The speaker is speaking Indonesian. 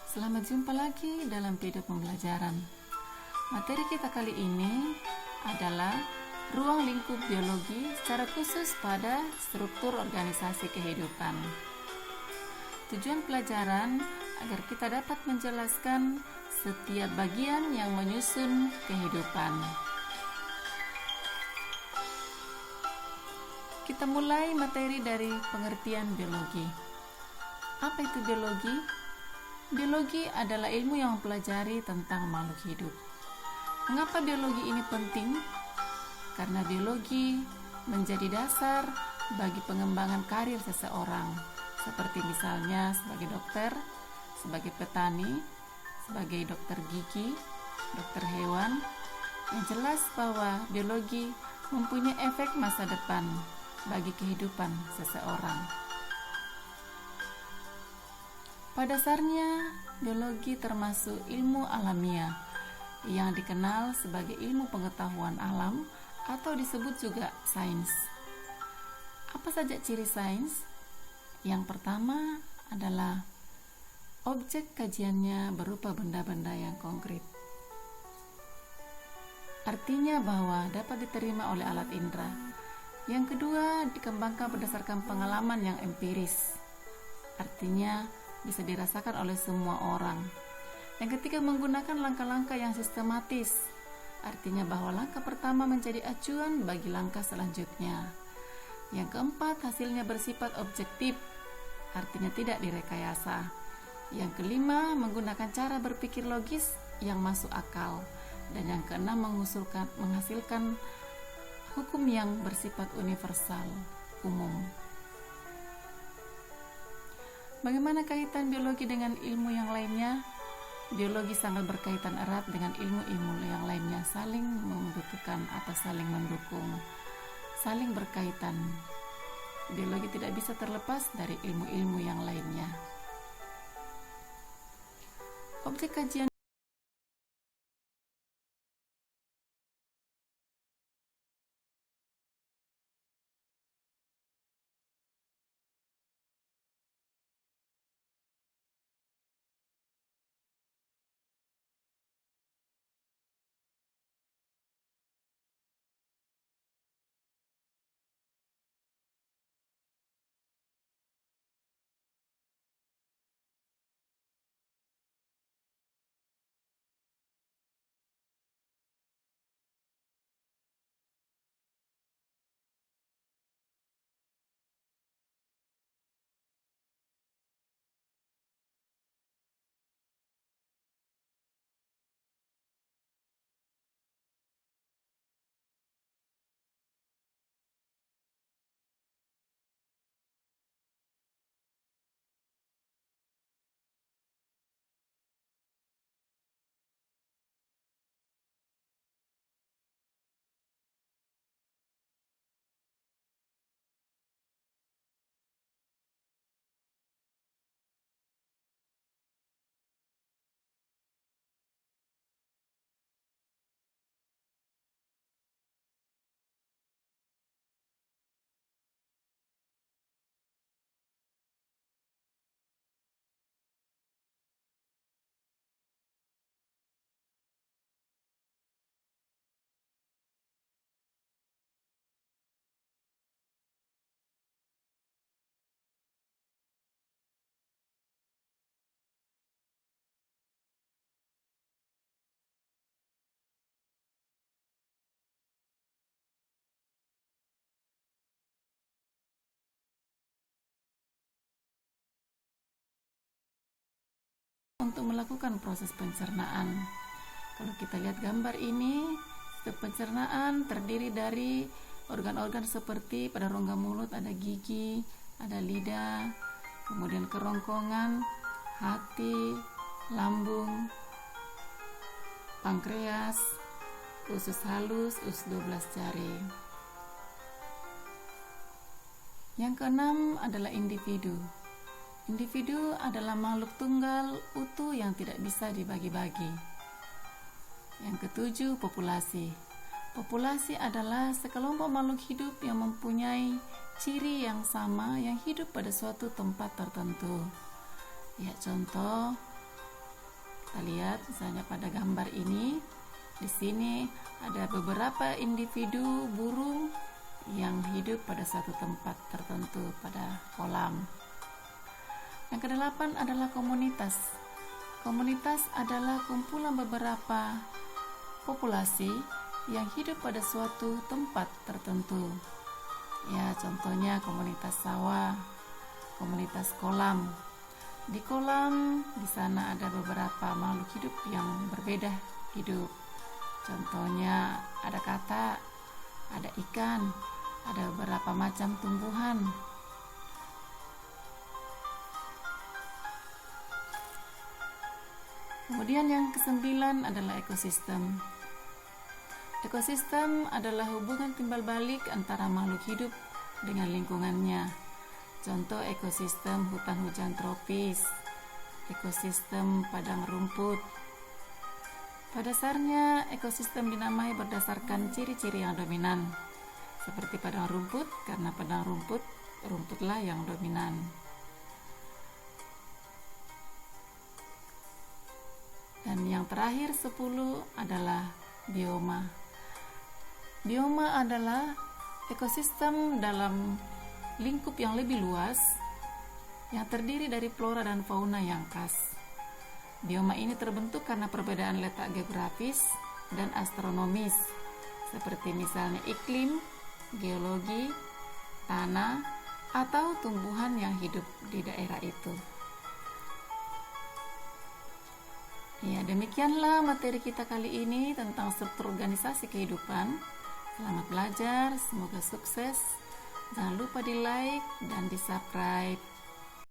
Selamat jumpa lagi dalam video pembelajaran. Materi kita kali ini adalah ruang lingkup biologi secara khusus pada struktur organisasi kehidupan. Tujuan pelajaran agar kita dapat menjelaskan setiap bagian yang menyusun kehidupan. Kita mulai materi dari pengertian biologi. Apa itu biologi? Biologi adalah ilmu yang mempelajari tentang makhluk hidup. Mengapa biologi ini penting? Karena biologi menjadi dasar bagi pengembangan karir seseorang, seperti misalnya sebagai dokter, sebagai petani, sebagai dokter gigi, dokter hewan. Yang jelas bahwa biologi mempunyai efek masa depan bagi kehidupan seseorang. Pada dasarnya, biologi termasuk ilmu alamiah yang dikenal sebagai ilmu pengetahuan alam atau disebut juga sains. Apa saja ciri sains? Yang pertama adalah objek kajiannya berupa benda-benda yang konkret. Artinya bahwa dapat diterima oleh alat indera. Yang kedua, dikembangkan berdasarkan pengalaman yang empiris. Artinya bisa dirasakan oleh semua orang. Yang ketiga, menggunakan langkah-langkah yang sistematis. Artinya bahwa langkah pertama menjadi acuan bagi langkah selanjutnya. Yang keempat, hasilnya bersifat objektif. Artinya tidak direkayasa. Yang kelima, menggunakan cara berpikir logis yang masuk akal. Dan yang keenam, menghasilkan hukum yang bersifat universal, umum. Bagaimana kaitan biologi dengan ilmu yang lainnya? Biologi sangat berkaitan erat dengan ilmu-ilmu yang lainnya, saling membutuhkan atau saling mendukung, saling berkaitan. Biologi tidak bisa terlepas dari ilmu-ilmu yang lainnya. Objek kajian untuk melakukan proses pencernaan. Kalau kita lihat gambar ini, pencernaan terdiri dari organ-organ seperti pada rongga mulut ada gigi, ada lidah, kemudian kerongkongan, hati, lambung, pankreas, usus halus, usus 12 jari. Yang keenam adalah individu. Individu adalah makhluk tunggal utuh yang tidak bisa dibagi-bagi. Yang ketujuh, populasi. Populasi adalah sekelompok makhluk hidup yang mempunyai ciri yang sama yang hidup pada suatu tempat tertentu. Ya, contoh Kita lihat misalnya pada gambar ini, di sini ada beberapa individu burung yang hidup pada suatu tempat tertentu pada kolam. Yang kedelapan adalah komunitas. Komunitas adalah kumpulan beberapa populasi yang hidup pada suatu tempat tertentu. Ya, contohnya komunitas sawah, komunitas kolam. Di kolam, di sana ada beberapa makhluk hidup yang berbeda hidup. Contohnya ada katak, ada ikan, ada beberapa macam tumbuhan. Kemudian yang kesembilan adalah ekosistem. Ekosistem adalah hubungan timbal balik antara makhluk hidup dengan lingkungannya. Contoh ekosistem hutan hujan tropis, ekosistem padang rumput. Pada dasarnya, ekosistem dinamai berdasarkan ciri-ciri yang dominan, seperti padang rumput, karena padang rumputlah yang dominan. Dan yang terakhir 10 adalah bioma. Bioma adalah ekosistem dalam lingkup yang lebih luas yang terdiri dari flora dan fauna yang khas. Bioma ini terbentuk karena perbedaan letak geografis dan astronomis, seperti misalnya iklim, geologi, tanah, atau tumbuhan yang hidup di daerah itu. Ya, demikianlah materi kita kali ini tentang struktur organisasi kehidupan. Selamat belajar, semoga sukses. Jangan lupa di like dan di subscribe.